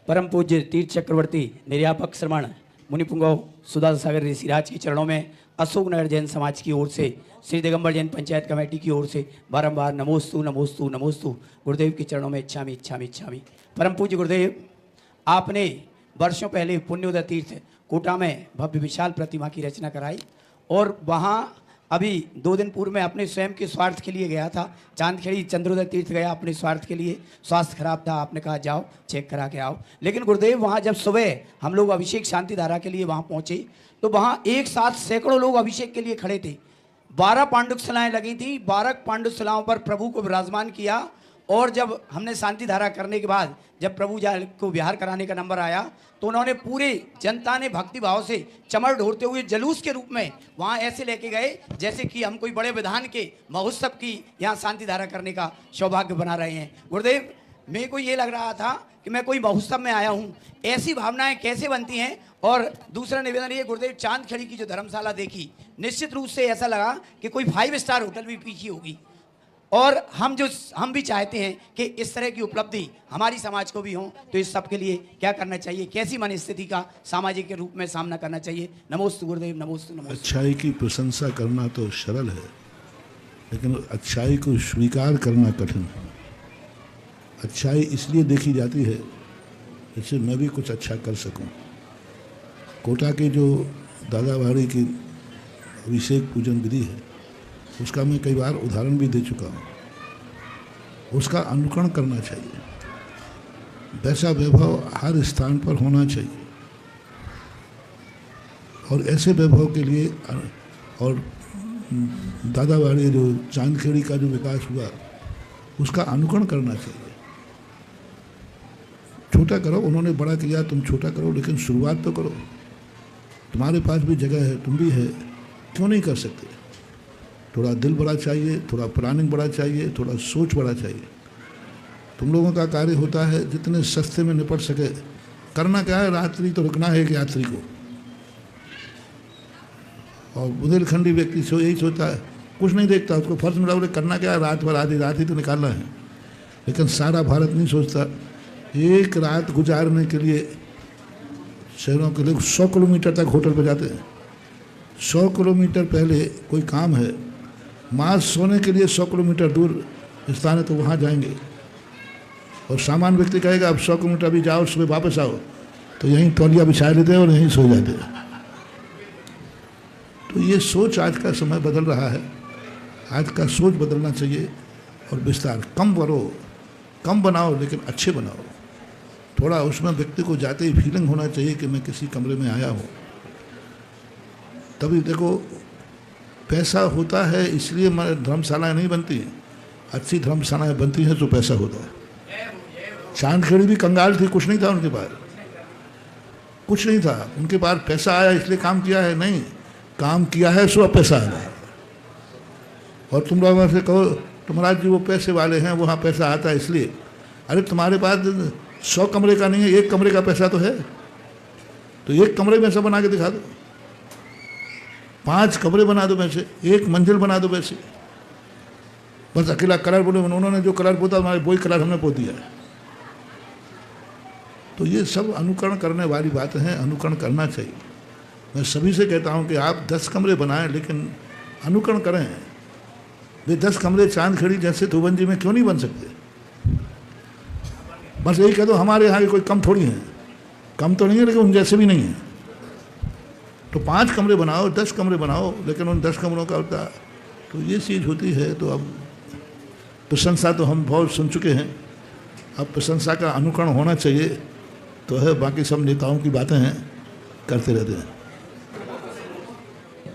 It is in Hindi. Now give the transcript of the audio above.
परम पूज्य तीर्थ चक्रवर्ती निर्यापक श्रमण मुनिपुंगव सुधा सागर ऋषिराज के चरणों में अशोक नगर जैन समाज की ओर से श्री दिगंबर जैन पंचायत कमेटी की ओर से बारंबार नमोस्तु नमोस्तु नमोस्तु गुरुदेव के चरणों में इच्छामी इच्छामी इच्छामी। परम पूज्य गुरुदेव, आपने वर्षों पहले पुण्योदय तीर्थ कोटा में भव्य विशाल प्रतिमा की रचना कराई और वहाँ अभी 2 दिन पूर्व में अपने स्वयं के स्वार्थ के लिए गया था। चांदखेड़ी चंद्रोदय तीर्थ गया अपने स्वार्थ के लिए, स्वास्थ्य खराब था, आपने कहा जाओ चेक करा के आओ। लेकिन गुरुदेव वहाँ जब सुबह हम लोग अभिषेक शांति धारा के लिए वहाँ पहुँचे तो वहाँ एक साथ सैकड़ों लोग अभिषेक के लिए खड़े थे। 12 पांडुशिलाएँ लगी थी, 12 पांडुशिलाओं पर प्रभु को विराजमान किया। और जब हमने शांति धारा करने के बाद जब प्रभु को विहार कराने का नंबर आया तो उन्होंने पूरे जनता ने भक्ति भाव से चमर ढोरते हुए जुलूस के रूप में वहाँ ऐसे लेके गए जैसे कि हम कोई बड़े विधान के महोत्सव की यहाँ शांति धारा करने का सौभाग्य बना रहे हैं। गुरुदेव, मेरे को ये लग रहा था कि मैं कोई महोत्सव में आया हूँ। ऐसी भावनाएं कैसे बनती हैं? और दूसरा निवेदन ये गुरुदेव, चांदखेड़ी की जो धर्मशाला देखी, निश्चित रूप से ऐसा लगा कि कोई 5 स्टार होटल भी पीछे होगी। और हम भी चाहते हैं कि इस तरह की उपलब्धि हमारी समाज को भी हो, तो इस सब के लिए क्या करना चाहिए, कैसी मन स्थिति का सामाजिक के रूप में सामना करना चाहिए? नमोस्तु गुरुदेव, नमोस्तु नमोस्तु। अच्छाई की प्रशंसा करना तो सरल है, लेकिन अच्छाई को स्वीकार करना कठिन है। अच्छाई इसलिए देखी जाती है जिससे मैं भी कुछ अच्छा कर सकूं। कोटा की जो दादावाड़ी की अभिषेक पूजन विधि है उसका मैं कई बार उदाहरण भी दे चुका हूँ। उसका अनुकरण करना चाहिए, वैसा वैभव हर स्थान पर होना चाहिए। और ऐसे वैभव के लिए और दादावाड़ी जो चांदखेड़ी का जो विकास हुआ उसका अनुकरण करना चाहिए। छोटा करो, उन्होंने बड़ा किया, तुम छोटा करो, लेकिन शुरुआत तो करो। तुम्हारे पास भी जगह है, तुम भी है, क्यों नहीं कर सकते? थोड़ा दिल बड़ा चाहिए, थोड़ा प्लानिंग बड़ा चाहिए, थोड़ा सोच बड़ा चाहिए। तुम लोगों का कार्य होता है जितने सस्ते में निपट सके। करना क्या है, रात्रि तो रुकना है एक यात्री को। और बुंदेलखंडी व्यक्ति यही सोचता है, कुछ नहीं देखता, उसको फर्ज मिला, बोले करना क्या है, रात भर आधी रात ही तो निकालना है। लेकिन सारा भारत नहीं सोचता। एक रात गुजारने के लिए शहरों के लोग 100 किलोमीटर तक होटल पर जाते हैं। 100 किलोमीटर पहले कोई काम है, माँ सोने के लिए 100 किलोमीटर दूर स्थान है तो वहाँ जाएंगे। और सामान्य व्यक्ति कहेगा अब 100 किलोमीटर भी जाओ, सुबह वापस आओ, तो यहीं तौलिया बिछा लेते हैं और यहीं सो जाते हैं। तो ये सोच आज का समय बदल रहा है। आज का सोच बदलना चाहिए और विस्तार कम करो, कम बनाओ, लेकिन अच्छे बनाओ। थोड़ा उसमें व्यक्ति को जाते ही फीलिंग होना चाहिए कि मैं किसी कमरे में आया हूँ। तभी देखो, पैसा होता है इसलिए धर्मशालाएँ नहीं बनती। अच्छी धर्मशालाएँ बनती हैं तो पैसा होता है। चांदखेड़ी भी कंगाल थी, कुछ नहीं था उनके पास, कुछ नहीं था उनके पास। पैसा आया इसलिए काम किया है? नहीं, काम किया है सो पैसा आया। और तुम लोग से कहो तो महाराज जी वो पैसे वाले हैं, वहाँ पैसा आता है इसलिए। अरे तुम्हारे पास 100 कमरे का नहीं है, 1 कमरे का पैसा तो है, तो 1 कमरे में सब बना के दिखा दो। 5 कमरे बना दो वैसे, 1 मंजिल बना दो वैसे। बस अकेला कलर बोले, उन्होंने जो कलर पोता हमारे वही कलर हमने पो दिया है। तो ये सब अनुकरण करने वाली बातें हैं, अनुकरण करना चाहिए। मैं सभी से कहता हूँ कि आप 10 कमरे बनाएं, लेकिन अनुकरण करें। वे 10 कमरे चांदखेड़ी जैसे धोबंजी में क्यों नहीं बन सकते? बस यही कह दो हमारे यहाँ के कोई कम थोड़ी हैं, कम तो नहीं है लेकिन उन जैसे भी नहीं है। तो 5 कमरे बनाओ, 10 कमरे बनाओ, लेकिन उन 10 कमरों का होता तो ये चीज़ होती है। तो अब प्रशंसा तो हम बहुत सुन चुके हैं, अब प्रशंसा का अनुकरण होना चाहिए। तो है, बाकी सब नेताओं की बातें हैं, करते रहते हैं।